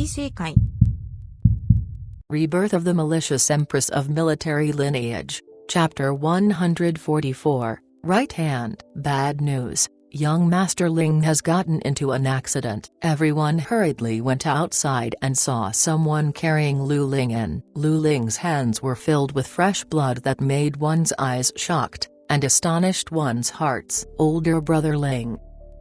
正解。 Rebirth of the Malicious Empress of Military Lineage. Chapter 144. Right Hand. Bad news. Young Master Ling has gotten into an accident. Everyone hurriedly went outside and saw someone carrying Lu Ling in. Lu Ling's hands were filled with fresh blood that made one's eyes shocked, and astonished one's hearts. Older brother Ling.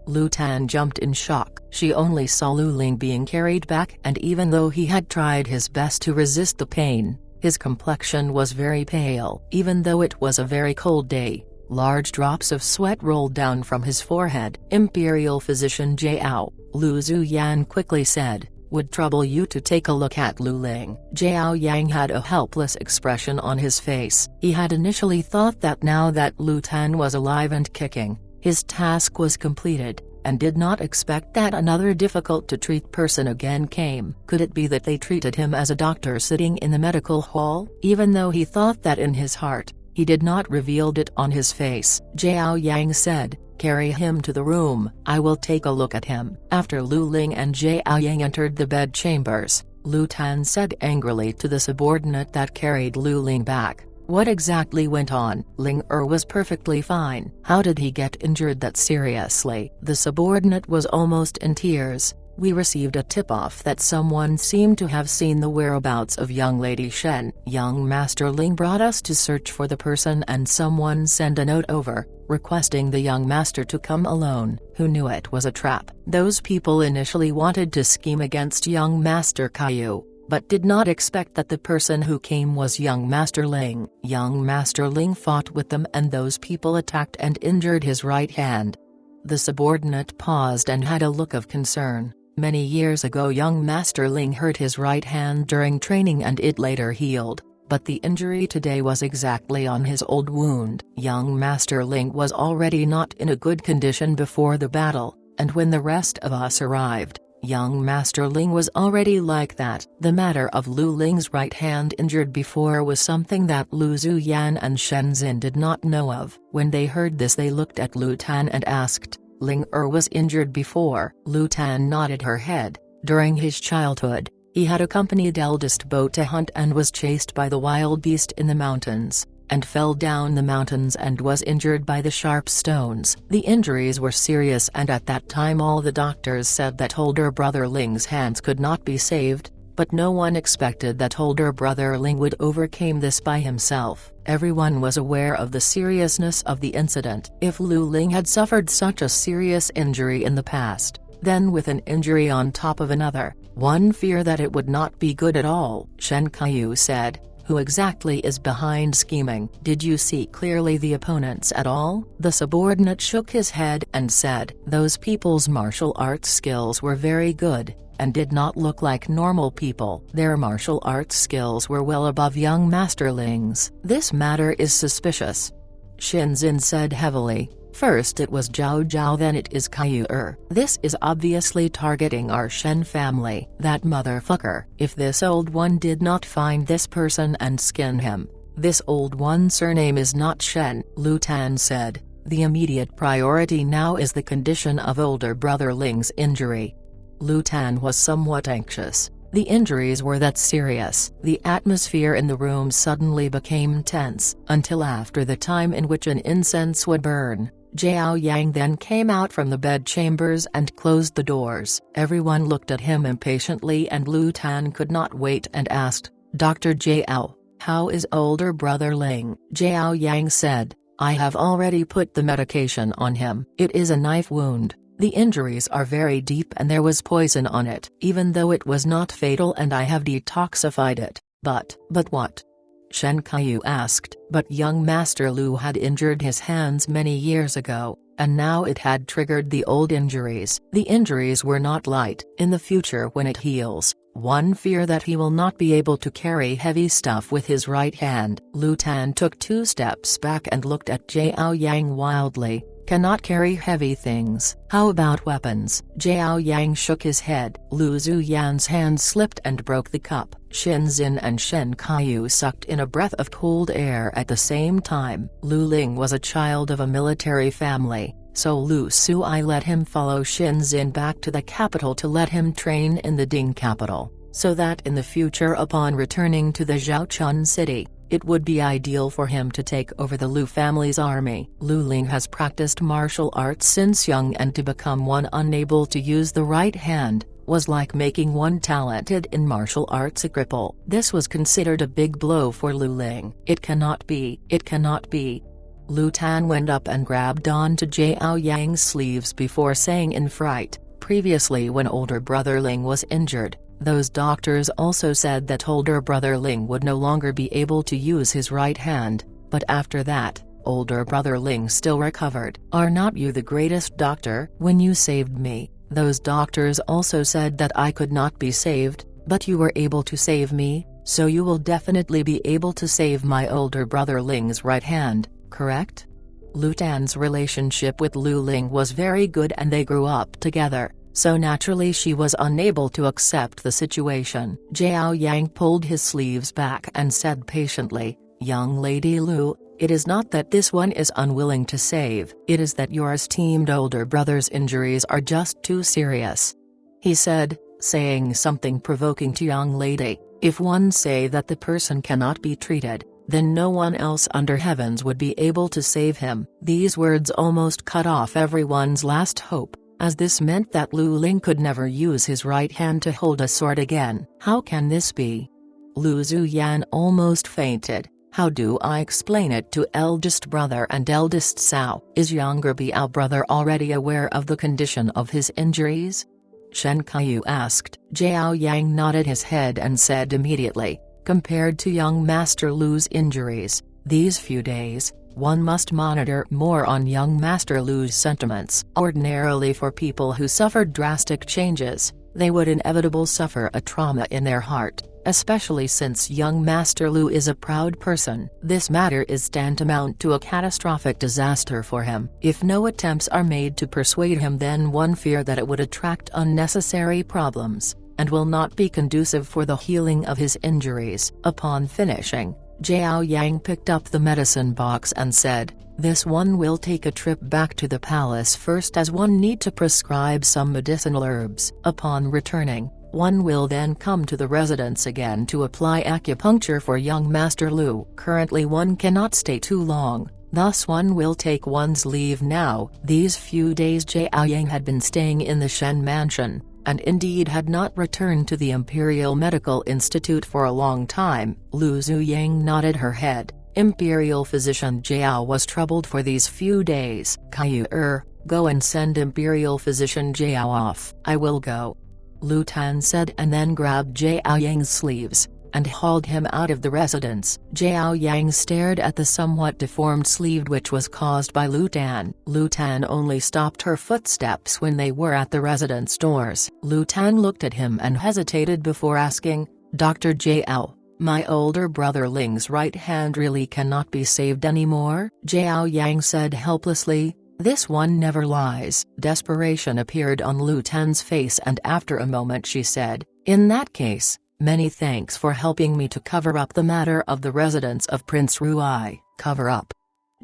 Lu Tan jumped in shock. She only saw Lu Ling being carried back, and even though he had tried his best to resist the pain, his complexion was very pale. Even though it was a very cold day, large drops of sweat rolled down from his forehead. Imperial Physician Jiao, Lu Zuyan quickly said, "Would trouble you to take a look at Lu Ling." Jiao Yang had a helpless expression on his face. He had initially thought that now that Lu Tan was alive and kicking, his task was completed, and did not expect that another difficult-to-treat person again came. Could it be that they treated him as a doctor sitting in the medical hall? Even though he thought that in his heart, he did not reveal it on his face. Jiao Yang said, "Carry him to the room, I will take a look at him." After Lu Ling and Jiao Yang entered the bed chambers, Lu Tan said angrily to the subordinate that carried Lu Ling back, "What exactly went on?" Ling was perfectly fine. How did he get injured that seriously? The subordinate was almost in tears. "We received a tip-off that someone seemed to have seen the whereabouts of young Lady Shen. Young Master Ling brought us to search for the person, and someone sent a note over, requesting the young master to come alone. Who knew it was a trap? Those people initially wanted to scheme against young Master Caillou, but did not expect that the person who came was young Master Ling. Young Master Ling fought with them, and those people attacked and injured his right hand." The subordinate paused and had a look of concern. Many years ago young Master Ling hurt his right hand during training and it later healed, but the injury today was exactly on his old wound. Young Master Ling was already not in a good condition before the battle, and when the rest of us arrived, young Master Ling was already like that. The matter of Lu Ling's right hand injured before was something that Lu Zuyan and Shen Xin did not know of. When they heard this they looked at Lu Tan and asked, "Ling was injured before?" Lu Tan nodded her head. During his childhood, he had accompanied eldest Bo to hunt and was chased by the wild beast in the mountains, and fell down the mountains and was injured by the sharp stones. The injuries were serious, and at that time all the doctors said that older brother Ling's hands could not be saved, but no one expected that older brother Ling would overcome this by himself. Everyone was aware of the seriousness of the incident. If Lu Ling had suffered such a serious injury in the past, then with an injury on top of another, one feared that it would not be good at all. Shen Caillou said, "Who exactly is behind scheming? Did you see clearly the opponents at all?" The subordinate shook his head and said, "Those people's martial arts skills were very good, and did not look like normal people. Their martial arts skills were well above young Master Ling's. This matter is suspicious." Shen Xin said heavily, "First it was Zhao Zhao, then it is Caillou. This is obviously targeting our Shen family. That motherfucker. If this old one did not find this person and skin him, this old one's surname is not Shen." Lu Tan said, "The immediate priority now is the condition of older brother Ling's injury." Lu Tan was somewhat anxious. The injuries were that serious. The atmosphere in the room suddenly became tense, until after the time in which an incense would burn. Jiao Yang then came out from the bed chambers and closed the doors. Everyone looked at him impatiently, and Lu Tan could not wait and asked, "Dr. Jiao, how is older brother Ling?" Jiao Yang said, "I have already put the medication on him. It is a knife wound. The injuries are very deep and there was poison on it. Even though it was not fatal and I have detoxified it, but what?" Shen Caillou asked. But young Master Lu had injured his hands many years ago, and now it had triggered the old injuries. The injuries were not light. In the future when it heals, one fear that he will not be able to carry heavy stuff with his right hand. Lu Tan took 2 steps back and looked at Jiao Yang wildly. "Cannot carry heavy things. How about weapons?" Jiao Yang shook his head. Lu Zuyan's hand slipped and broke the cup. Shen Xin and Shen Caillou sucked in a breath of cold air at the same time. Lu Ling was a child of a military family, so Lu Sui let him follow Shinzin back to the capital to let him train in the Ding capital, so that in the future upon returning to the Zhaochun city, it would be ideal for him to take over the Lu family's army. Lu Ling has practiced martial arts since young, and to become one unable to use the right hand was like making one talented in martial arts a cripple. This was considered a big blow for Lu Ling. It cannot be, it cannot be. Lu Tan went up and grabbed onto Jiao Yang's sleeves before saying in fright, previously when older brother Ling was injured, those doctors also said that older brother Ling would no longer be able to use his right hand, but after that, older brother Ling still recovered. Are not you the greatest doctor? When you saved me, those doctors also said that I could not be saved, but you were able to save me, so you will definitely be able to save my older brother Ling's right hand, correct? Lu Tan's relationship with Lu Ling was very good and they grew up together, so naturally she was unable to accept the situation. Jiao Yang pulled his sleeves back and said patiently, "Young Lady Lu, it is not that this one is unwilling to save, it is that your esteemed older brother's injuries are just too serious," he said, saying something provoking to young lady. If one say that the person cannot be treated, then no one else under heavens would be able to save him. These words almost cut off everyone's last hope, as this meant that Lu Ling could never use his right hand to hold a sword again. How can this be? Lu Zuyan almost fainted. How do I explain it to eldest brother and eldest Sao? Is younger Biao brother already aware of the condition of his injuries? Shen Kaiyu asked. Jiao Yang nodded his head and said immediately, compared to young Master Lu's injuries, these few days, one must monitor more on young Master Lu's sentiments. Ordinarily for people who suffered drastic changes, they would inevitably suffer a trauma in their heart, especially since young Master Lu is a proud person. This matter is tantamount to a catastrophic disaster for him. If no attempts are made to persuade him, then one fear that it would attract unnecessary problems, and will not be conducive for the healing of his injuries. Upon finishing, Jiao Yang picked up the medicine box and said, "This one will take a trip back to the palace first, as one need to prescribe some medicinal herbs. Upon returning, one will then come to the residence again to apply acupuncture for young Master Lu. Currently one cannot stay too long, thus one will take one's leave now." These few days Jiao Yang had been staying in the Shen mansion, and indeed had not returned to the Imperial Medical Institute for a long time. Lu Zuyang nodded her head. Imperial physician Jiao was troubled for these few days. "Kaiyu, go and send Imperial physician Jiao off." "I will go," Lu Tan said, and then grabbed Jiao Yang's sleeves and hauled him out of the residence. Jiao Yang stared at the somewhat deformed sleeve which was caused by Lu Tan. Lu Tan only stopped her footsteps when they were at the residence doors. Lu Tan looked at him and hesitated before asking, "Dr. Jiao, my older brother Ling's right hand really cannot be saved anymore?" Jiao Yang said helplessly, "This one never lies." Desperation appeared on Lu Tan's face, and after a moment she said, "In that case, many thanks for helping me to cover up the matter of the residence of Prince Ruai." "Cover up?"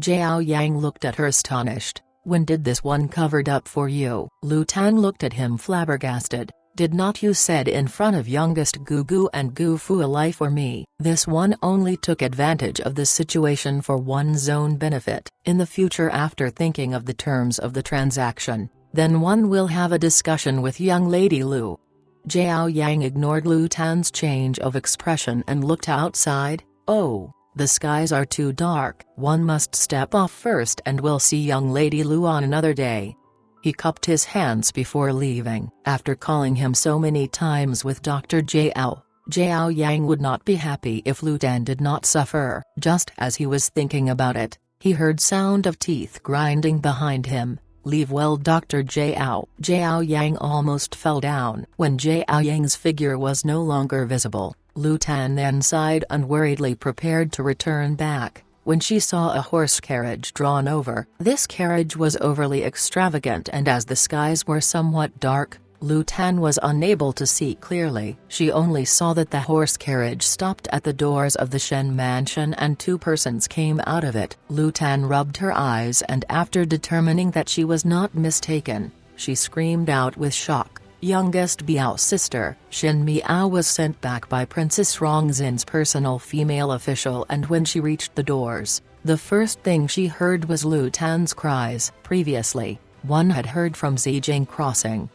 Jiao Yang looked at her astonished. "When did this one covered up for you?" Lu Tan looked at him flabbergasted. "Did not you said in front of youngest Gugu and Gu Fu lie for me?" This one only took advantage of the situation for one's own benefit. In the future, after thinking of the terms of the transaction, then one will have a discussion with young Lady Lu. Jiao Yang ignored Lu Tan's change of expression and looked outside. "Oh, the skies are too dark. One must step off first, and we'll see young Lady Lu on another day." He cupped his hands before leaving. After calling him so many times with Dr. Jiao, Jiao Yang would not be happy if Lu Tan did not suffer. Just as he was thinking about it, he heard sound of teeth grinding behind him. "Leave well, Dr. Jiao." Jiao Yang almost fell down. When Jiao Yang's figure was no longer visible, Lu Tan then sighed and worriedly prepared to return back, when she saw a horse carriage drawn over. This carriage was overly extravagant, and as the skies were somewhat dark, Lu Tan was unable to see clearly. She only saw that the horse carriage stopped at the doors of the Shen mansion and two persons came out of it. Lu Tan rubbed her eyes and after determining that she was not mistaken, she screamed out with shock. Youngest Biao's sister, Shen Miao was sent back by Princess Rongzin's personal female official, and when she reached the doors, the first thing she heard was Lu Tan's cries. Previously, one had heard from Zijing Crossing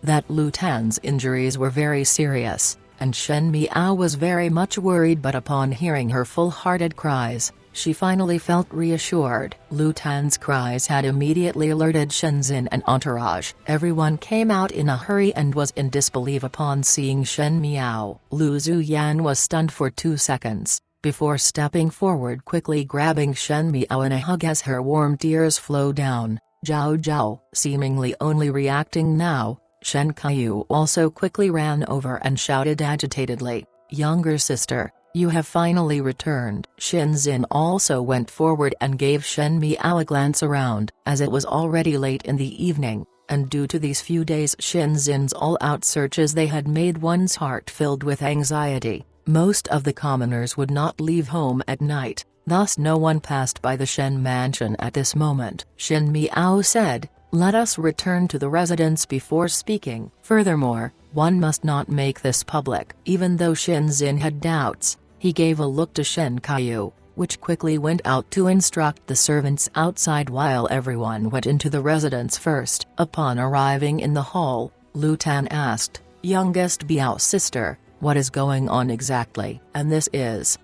that Lu Tan's injuries were very serious, and Shen Miao was very much worried, but upon hearing her full-hearted cries, she finally felt reassured. Lu Tan's cries had immediately alerted Shenzin and entourage. Everyone came out in a hurry and was in disbelief upon seeing Shen Miao. Lu Zuyan was stunned for 2 seconds, before stepping forward, quickly grabbing Shen Miao in a hug as her warm tears flowed down. Zhao Zhao, seemingly only reacting now, Shen Kaiyu also quickly ran over and shouted agitatedly, "Younger sister, you have finally returned." Shenzin also went forward and gave Shen Miao a glance around, as it was already late in the evening, and due to these few days Shenzin's all-out searches they had made one's heart filled with anxiety. Most of the commoners would not leave home at night, thus no one passed by the Shen mansion at this moment. Shen Miao said, "Let us return to the residence before speaking. Furthermore, one must not make this public." Even though Shenzin had doubts, he gave a look to Shen Kaiyu, which quickly went out to instruct the servants outside while everyone went into the residence first. Upon arriving in the hall, Lu Tan asked, "Youngest Biao's sister, what is going on exactly?" "And this is..."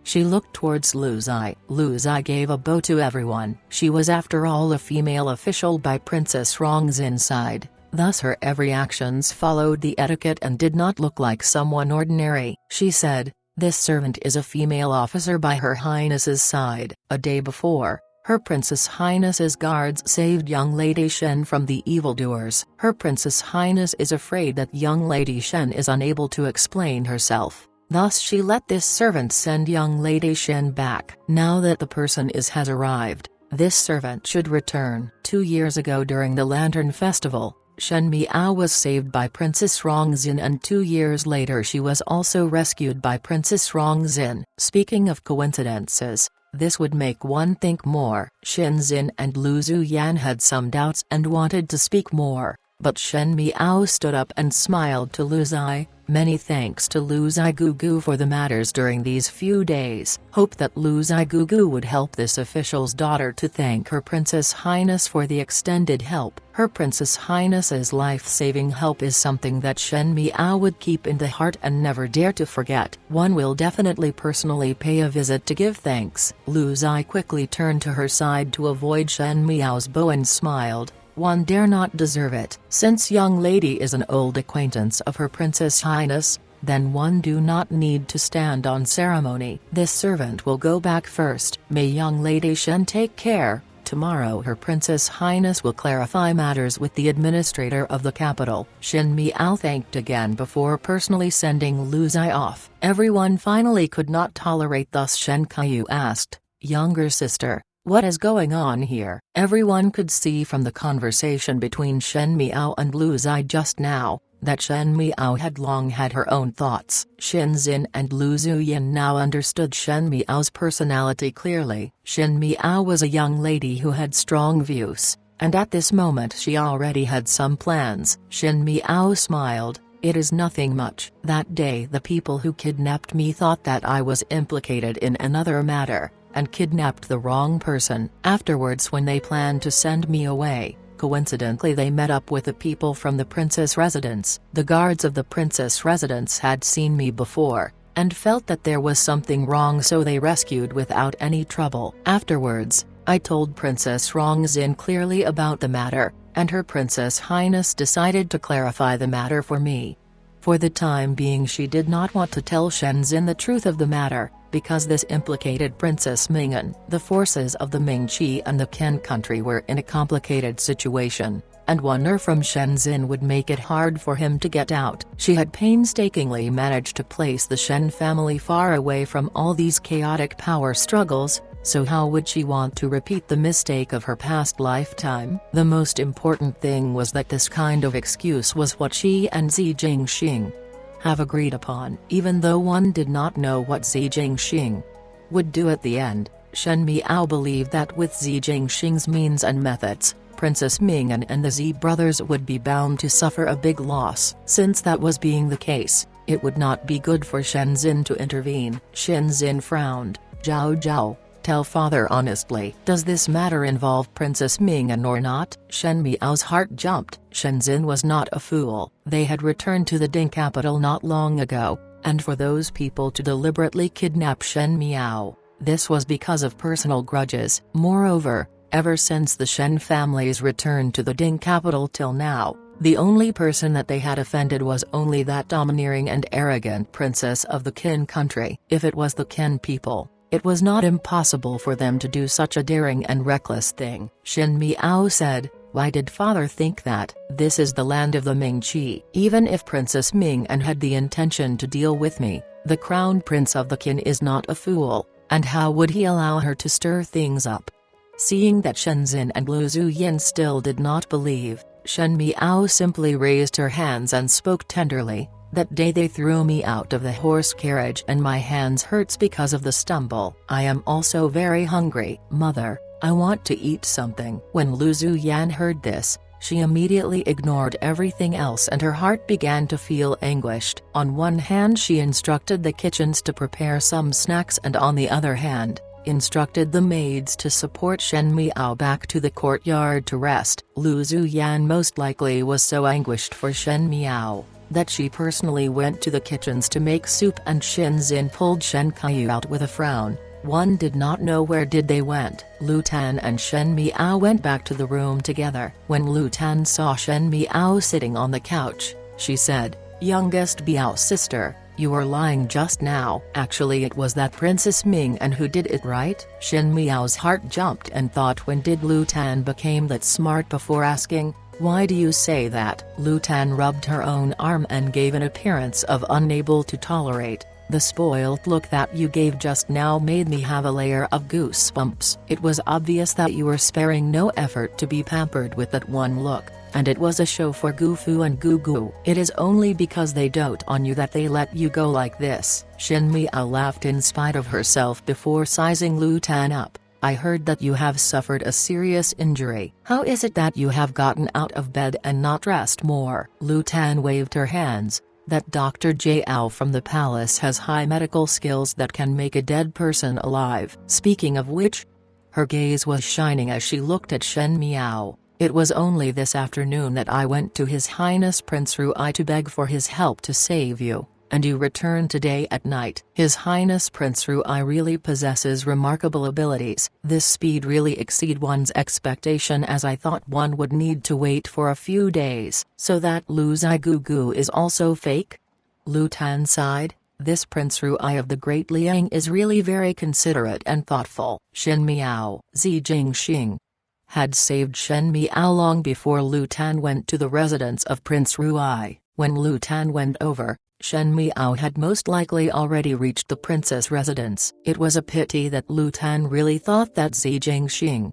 She looked towards Lu Zai. Lu Zai gave a bow to everyone. She was after all a female official by Princess Rongzin's side, thus her every actions followed the etiquette and did not look like someone ordinary. She said, "This servant is a female officer by Her Highness's side. A day before, Her Princess Highness's guards saved young Lady Shen from the evildoers. Her Princess Highness is afraid that young Lady Shen is unable to explain herself. Thus she let this servant send young Lady Shen back. Now that the person has arrived, this servant should return." 2 years ago during the Lantern Festival, Shen Miao was saved by Princess Rongzin, and 2 years later she was also rescued by Princess Rongzin. Speaking of coincidences, this would make one think more. Shenzin and Lu Zuyan had some doubts and wanted to speak more, but Shen Miao stood up and smiled to Lu Zai. "Many thanks to Lu Zai Gugu for the matters during these few days. Hope that Lu Zai Gugu would help this official's daughter to thank Her Princess Highness for the extended help." Her Princess Highness's life-saving help is something that Shen Miao would keep in the heart and never dare to forget. One will definitely personally pay a visit to give thanks. Lu Zai quickly turned to her side to avoid Shen Miao's bow and smiled. "One dare not deserve it. Since young lady is an old acquaintance of Her Princess Highness, then one do not need to stand on ceremony. This servant will go back first. May young Lady Shen take care. Tomorrow Her Princess Highness will clarify matters with the administrator of the capital." Shen Miao thanked again before personally sending Lu Zai off. Everyone finally could not tolerate, thus Shen Kaiyu asked, "Younger sister, what is going on here?" Everyone could see from the conversation between Shen Miao and Lu Zai just now, that Shen Miao had long had her own thoughts. Shenzin and Lu Zuyan now understood Shen Miao's personality clearly. Shen Miao was a young lady who had strong views, and at this moment she already had some plans. Shen Miao smiled. "It is nothing much. That day the people who kidnapped me thought that I was implicated in another matter, and kidnapped the wrong person. Afterwards, when they planned to send me away, coincidentally they met up with the people from the princess residence. The guards of the princess residence had seen me before, and felt that there was something wrong, so they rescued without any trouble. Afterwards, I told Princess Rongzin clearly about the matter, and Her Princess Highness decided to clarify the matter for me. For the time being she did not want to tell Shenzin the truth of the matter, because this implicated Princess Ming'an. The forces of the Mingqi and the Qin country were in a complicated situation, and one from Shenzin would make it hard for him to get out. She had painstakingly managed to place the Shen family far away from all these chaotic power struggles, so how would she want to repeat the mistake of her past lifetime? The most important thing was that this kind of excuse was what she and Zi Jingxing have agreed upon. Even though one did not know what Zi Jingxing would do at the end, Shen Miao believed that with Zi Jingxing's means and methods, Princess Ming'an and the Zi brothers would be bound to suffer a big loss. Since that was being the case, it would not be good for Shenzin to intervene. Shenzin frowned. Zhao Zhao, tell father honestly. Does this matter involve Princess Ming'an or not? Shen Miao's heart jumped. Shenzin was not a fool. They had returned to the Ding capital not long ago, and for those people to deliberately kidnap Shen Miao, this was because of personal grudges. Moreover, ever since the Shen family's return to the Ding capital till now, the only person that they had offended was only that domineering and arrogant princess of the Qin country. If it was the Qin people, it was not impossible for them to do such a daring and reckless thing. Shen Miao said, why did father think that? This is the land of the Mingqi. Even if Princess Ming'an had the intention to deal with me, the crown prince of the Qin is not a fool, and how would he allow her to stir things up? Seeing that Shenzin and Lu Zuyin still did not believe, Shen Miao simply raised her hands and spoke tenderly. That day they threw me out of the horse carriage and my hands hurts because of the stumble. I am also very hungry. Mother, I want to eat something. When Lu Zuyan heard this, she immediately ignored everything else and her heart began to feel anguished. On one hand she instructed the kitchens to prepare some snacks and on the other hand, instructed the maids to support Shen Miao back to the courtyard to rest. Lu Zuyan most likely was so anguished for Shen Miao, that she personally went to the kitchens to make soup and Shenzin pulled Shen Kai out with a frown. One did not know where did they went. Lu Tan and Shen Miao went back to the room together. When Lu Tan saw Shen Miao sitting on the couch, she said, youngest Biao sister, you were lying just now. Actually it was that Princess Ming'an who did it, right? Shen Miao's heart jumped and thought, when did Lu Tan became that smart? Before asking, why do you say that? Lu Tan rubbed her own arm and gave an appearance of unable to tolerate. The spoiled look that you gave just now made me have a layer of goosebumps. It was obvious that you were sparing no effort to be pampered with that one look, and it was a show for Gufu and Gugu. It is only because they dote on you that they let you go like this. Shen Miao laughed in spite of herself before sizing Lu Tan up. I heard that you have suffered a serious injury. How is it that you have gotten out of bed and not rest more? Lu Tan waved her hands. That Dr. Jiao from the palace has high medical skills that can make a dead person alive. Speaking of which, her gaze was shining as she looked at Shen Miao. It was only this afternoon that I went to His Highness Prince Ruai to beg for his help to save you, and you returned today at night. His Highness Prince Ruai really possesses remarkable abilities. This speed really exceeds one's expectation, as I thought one would need to wait for a few days. So that Lu Zigugu is also fake? Lu Tan sighed. This Prince Ruai of the Great Liang is really very considerate and thoughtful. Shen Miao, Zi Jingxing, had saved Shen Miao long before Lu Tan went to the residence of Prince Ruai. When Lu Tan went over, Shen Miao had most likely already reached the princess' residence. It was a pity that Lu Tan really thought that Zi Jingxing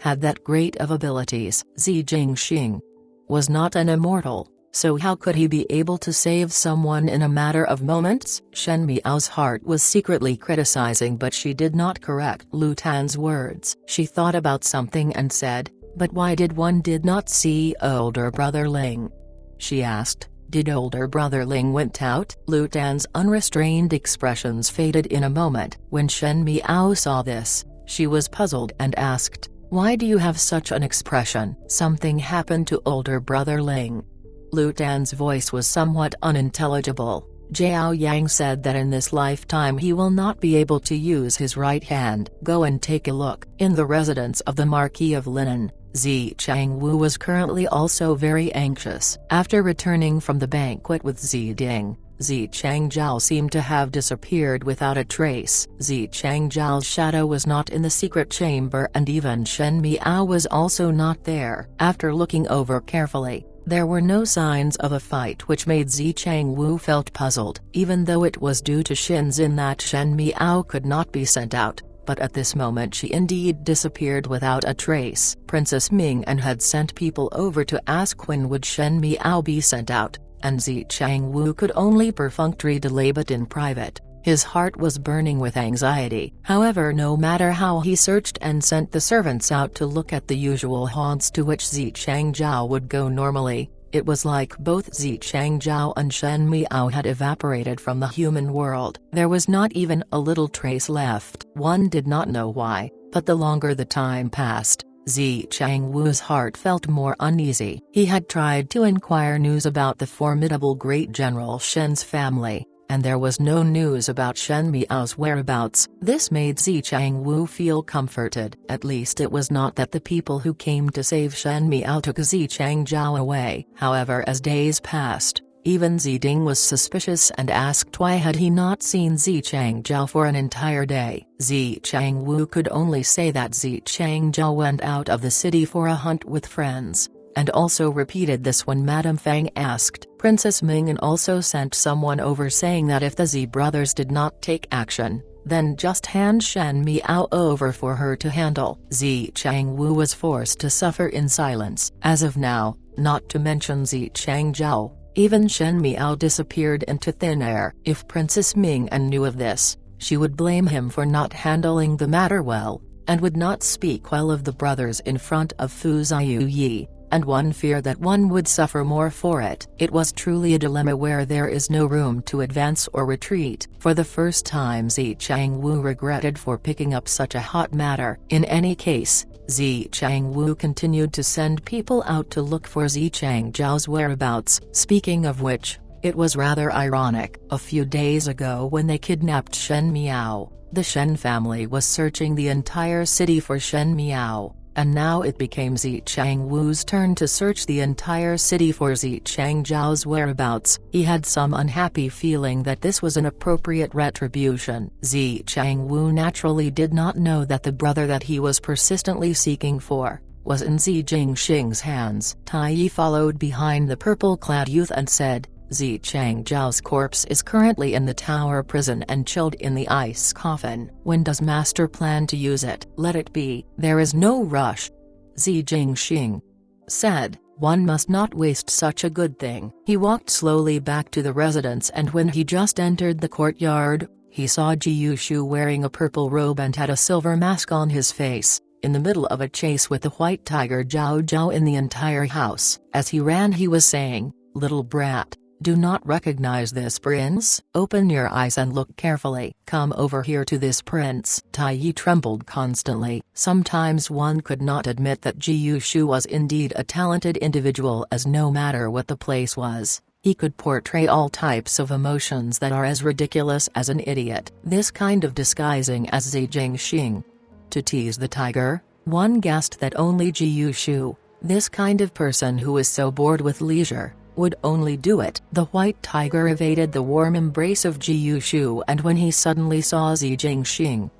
had that great of abilities. Zi Jingxing was not an immortal, so how could he be able to save someone in a matter of moments? Shen Miao's heart was secretly criticizing, but she did not correct Lu Tan's words. She thought about something and said, but why did one did not see older brother Ling? She asked. Did older brother Ling went out? Lu Tan's unrestrained expressions faded in a moment. When Shen Miao saw this, she was puzzled and asked, why do you have such an expression? Something happened to older brother Ling. Lu Tan's voice was somewhat unintelligible. Jiao Yang said that in this lifetime he will not be able to use his right hand. Go and take a look. In the residence of the Marquis of Linan, Zi Changwu was currently also very anxious. After returning from the banquet with Zi Ding, Zi Changzhao seemed to have disappeared without a trace. Zi Changzhao's shadow was not in the secret chamber and even Shen Miao was also not there. After looking over carefully, there were no signs of a fight, which made Zi Changwu felt puzzled. Even though it was due to Shenzin that Shen Miao could not be sent out, but at this moment she indeed disappeared without a trace. Princess Ming-an had sent people over to ask when would Shen Miao be sent out, and Zi Changwu could only perfunctorily delay, but in private. His heart was burning with anxiety. However, no matter how he searched and sent the servants out to look at the usual haunts to which Zi Changzhou would go normally, it was like both Zi Changzhou and Shen Miao had evaporated from the human world. There was not even a little trace left. One did not know why, but the longer the time passed, Zi Changwu's heart felt more uneasy. He had tried to inquire news about the formidable great General Shen's family, and there was no news about Shen Miao's whereabouts. This made Zi Changwu feel comforted. At least it was not that the people who came to save Shen Miao took Zi Changzhou away. However, as days passed, even Zi Ding was suspicious and asked why had he not seen Zi Changzhou for an entire day. Zi Changwu could only say that Zi Changzhou went out of the city for a hunt with friends, and also repeated this when Madame Fang asked. Princess Ming also sent someone over saying that if the Zi brothers did not take action, then just hand Shen Miao over for her to handle. Zi Changwu was forced to suffer in silence. As of now, not to mention Zi Changzhou, even Shen Miao disappeared into thin air. If Princess Ming knew of this, she would blame him for not handling the matter well, and would not speak well of the brothers in front of Fu Ziyu, and one feared that one would suffer more for it. It was truly a dilemma where there is no room to advance or retreat. For the first time Zi Changwu regretted for picking up such a hot matter. In any case, Zi Changwu continued to send people out to look for Zi Changzhou's whereabouts. Speaking of which, it was rather ironic. A few days ago when they kidnapped Shen Miao, the Shen family was searching the entire city for Shen Miao. And now it became Zi Changwu's turn to search the entire city for Zi Changzhou's whereabouts. He had some unhappy feeling that this was an appropriate retribution. Zi Changwu naturally did not know that the brother that he was persistently seeking for was in Zi Jingxing's hands. Tai Yi followed behind the purple-clad youth and said, Zi Changzhou's corpse is currently in the tower prison and chilled in the ice coffin. When does Master plan to use it? Let it be. There is no rush. Zi Jingxing said, one must not waste such a good thing. He walked slowly back to the residence, and when he just entered the courtyard, he saw Ji Yushu wearing a purple robe and had a silver mask on his face, in the middle of a chase with the white tiger Zhao Zhao in the entire house. As he ran he was saying, little brat, do not recognize this prince? Open your eyes and look carefully. Come over here to this prince. Tai Yi trembled constantly. Sometimes one could not admit that Ji Yushu was indeed a talented individual, as no matter what the place was, he could portray all types of emotions that are as ridiculous as an idiot. This kind of disguising as Zi Jingxing. To tease the tiger, one guessed that only Ji Yushu, this kind of person who is so bored with leisure, would only do it. The white tiger evaded the warm embrace of Ji Yushu, and when he suddenly saw Zi Jingxing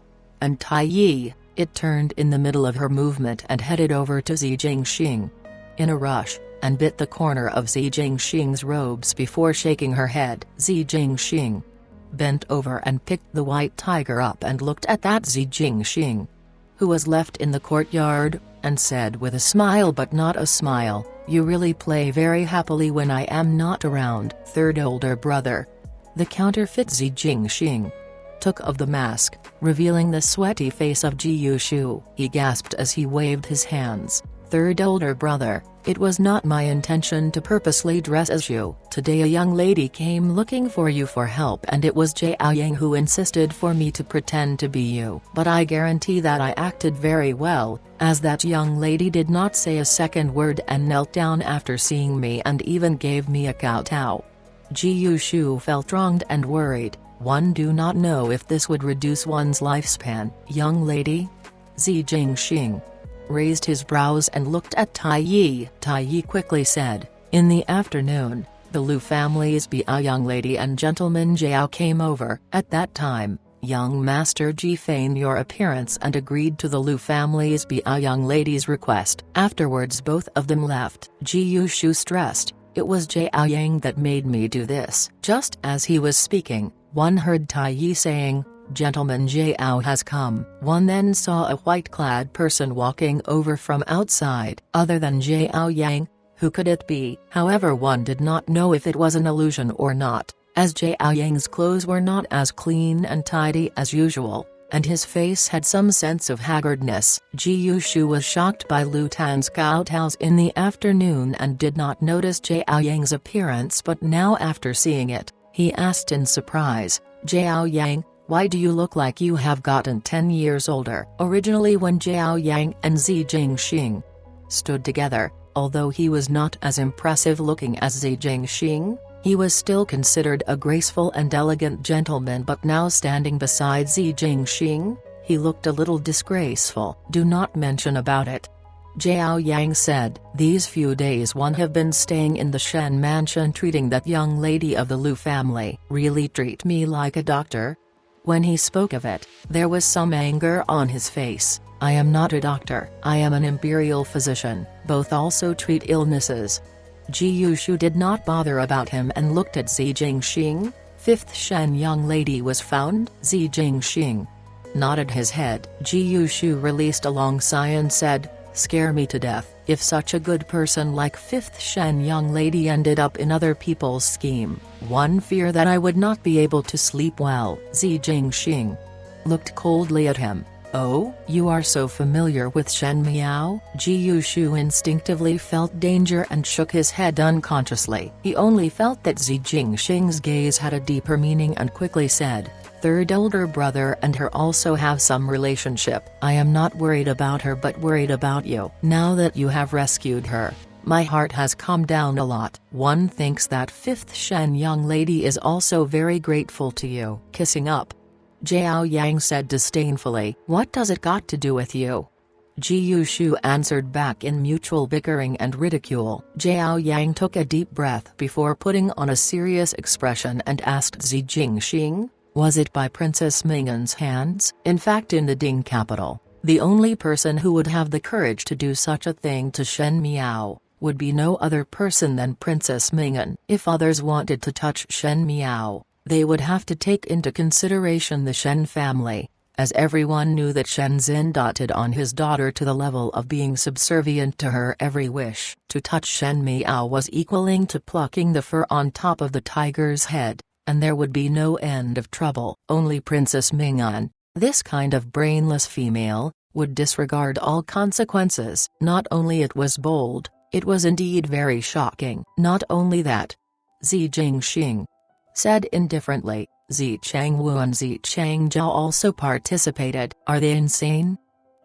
and Tai Yi, it turned in the middle of her movement and headed over to Zi Jingxing in a rush, and bit the corner of Zi Jingxing's robes before shaking her head. Zi Jingxing bent over and picked the white tiger up and looked at that Zi Jingxing, who was left in the courtyard, and said with a smile but not a smile, you really play very happily when I am not around. Third older brother, the counterfeit Zi Jingxing, took of the mask, revealing the sweaty face of Ji Yushu. He gasped as he waved his hands. Third older brother, it was not my intention to purposely dress as you. Today a young lady came looking for you for help, and it was Jiao Yang who insisted for me to pretend to be you. But I guarantee that I acted very well, as that young lady did not say a second word and knelt down after seeing me and even gave me a kowtow. Ji Yushu felt wronged and worried. One do not know if this would reduce one's lifespan. Young lady? Zi Jingxing raised his brows and looked at Tai Yi. Tai Yi quickly said, in the afternoon, the Lu family's Biao young lady and gentleman Jiao came over. At that time, young Master Ji feigned your appearance and agreed to the Lu family's Biao young lady's request. Afterwards both of them left. Ji Yushu stressed, it was Jiao Yang that made me do this. Just as he was speaking, one heard Tai Yi saying, Gentleman Jiao has come. One then saw a white-clad person walking over from outside. Other than Jiao Yang, who could it be? However, one did not know if it was an illusion or not, as Jiao Yang's clothes were not as clean and tidy as usual, and his face had some sense of haggardness. Ji Yushu was shocked by Lu Tan's kowtows in the afternoon and did not notice Jiao Yang's appearance, but now after seeing it, he asked in surprise, "Jiao Yang, why do you look like you have gotten 10 years older?" Originally, when Jiao Yang and Zi Jingxing stood together, although he was not as impressive looking as Zi Jingxing, he was still considered a graceful and elegant gentleman, but now standing beside Zi Jingxing, he looked a little disgraceful. "Do not mention about it," Jiao Yang said. "These few days one have been staying in the Shen mansion treating that young lady of the Lu family." "Really treat me like a doctor?" When he spoke of it, there was some anger on his face. "I am not a doctor, I am an imperial physician, both also treat illnesses." Ji Yushu did not bother about him and looked at Zi Jingxing. "Fifth Shen young lady was found?" Zi Jingxing nodded his head. Ji Yushu released a long sigh and said, "Scare me to death, if such a good person like Fifth Shen young lady ended up in other people's scheme. One fear that I would not be able to sleep well." Zi Jingxing looked coldly at him. "Oh, you are so familiar with Shen Miao?" Ji Yushu instinctively felt danger and shook his head unconsciously. He only felt that Zi Jingxing's gaze had a deeper meaning and quickly said, "Third older brother and her also have some relationship. I am not worried about her but worried about you. Now that you have rescued her, my heart has calmed down a lot. One thinks that Fifth Shen young lady is also very grateful to you." "Kissing up?" Jiao Yang said disdainfully. "What does it got to do with you?" Ji Yushu answered back in mutual bickering and ridicule. Jiao Yang took a deep breath before putting on a serious expression and asked Zi Jingxing, "Was it by Princess Mingan's hands?" In fact, in the Ding capital, the only person who would have the courage to do such a thing to Shen Miao would be no other person than Princess Mingan. If others wanted to touch Shen Miao, they would have to take into consideration the Shen family, as everyone knew that Shen Xin doted on his daughter to the level of being subservient to her every wish. To touch Shen Miao was equaling to plucking the fur on top of the tiger's head, and there would be no end of trouble. Only Princess Mingan, this kind of brainless female, would disregard all consequences. Not only it was bold, it was indeed very shocking. Not only that, Zi Jingxing said indifferently, "Zi Changwu and Zi Changzhao also participated. Are they insane?"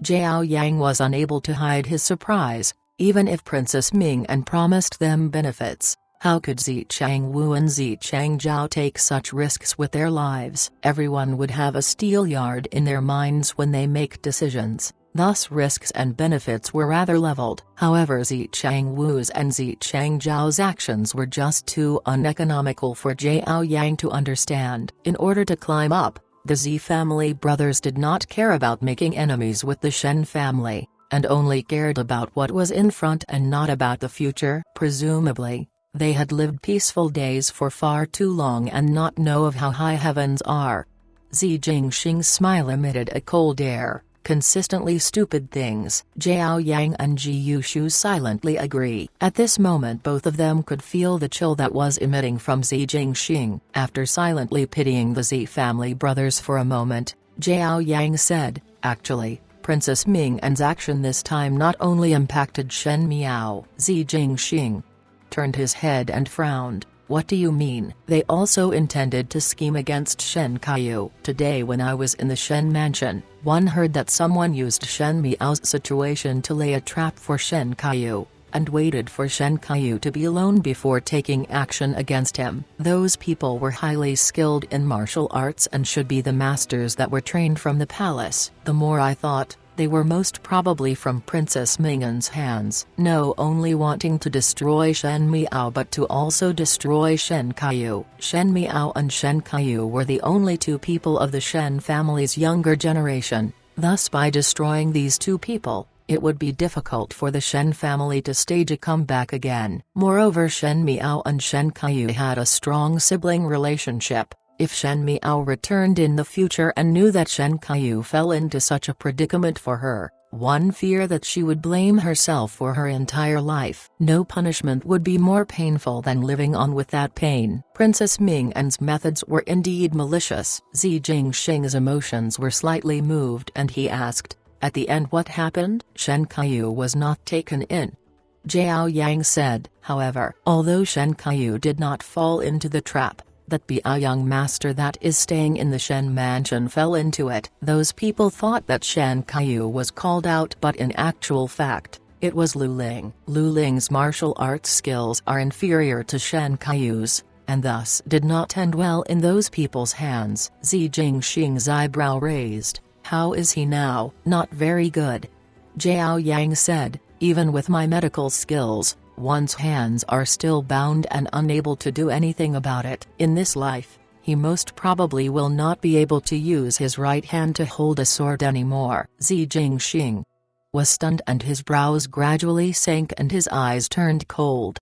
Jiao Yang was unable to hide his surprise. Even if Princess Mingan promised them benefits, how could Zi Changwu and Zi Changzhao take such risks with their lives? Everyone would have a steelyard in their minds when they make decisions. Thus risks and benefits were rather leveled. However, Zi Changwu's and Zi Changzhao's actions were just too uneconomical for Jiao Yang to understand. In order to climb up, the Zi family brothers did not care about making enemies with the Shen family, and only cared about what was in front and not about the future. Presumably, they had lived peaceful days for far too long and not know of how high heavens are. Zi Jingxing's smile emitted a cold air. "Consistently stupid things." Jiao Yang and Ji Yushu silently agree. At this moment both of them could feel the chill that was emitting from Zi Jingxing. After silently pitying the Zi family brothers for a moment, Jiao Yang said, "Actually, Princess Mingan's action this time not only impacted Shen Miao." Zi Jingxing turned his head and frowned. "What do you mean?" "They also intended to scheme against Shen Kaiyu. Today when I was in the Shen mansion, one heard that someone used Shen Miao's situation to lay a trap for Shen Kaiyu, and waited for Shen Kaiyu to be alone before taking action against him. Those people were highly skilled in martial arts and should be the masters that were trained from the palace. The more I thought, they were most probably from Princess Mingan's hands. No, only wanting to destroy Shen Miao but to also destroy Shen Kaiyu. Shen Miao and Shen Kaiyu were the only two people of the Shen family's younger generation, thus by destroying these two people, it would be difficult for the Shen family to stage a comeback again. Moreover, Shen Miao and Shen Kaiyu had a strong sibling relationship, If Shen Miao returned in the future and knew that Shen Kaiyu fell into such a predicament for her, one fear that she would blame herself for her entire life. No punishment would be more painful than living on with that pain. Princess Ming'an's methods were indeed malicious. Zi Jingxing's emotions were slightly moved and he asked, "At the end what happened?" Shen Kaiyu was not taken in. Zhao Yang said, however, although Shen Kaiyu did not fall into the trap, that be a young master that is staying in the Shen mansion fell into it. Those people thought that Shen Kaiyu was called out, but in actual fact, it was Lu Ling. Lu Ling's martial arts skills are inferior to Shen Kaiyu's, and thus did not end well in those people's hands. Zi Jingxing's eyebrow raised. How is he now? Not very good. Zhao Yang said, even with my medical skills, one's hands are still bound and unable to do anything about it. In this life, he most probably will not be able to use his right hand to hold a sword anymore. Zi Jingxing was stunned and his brows gradually sank and his eyes turned cold.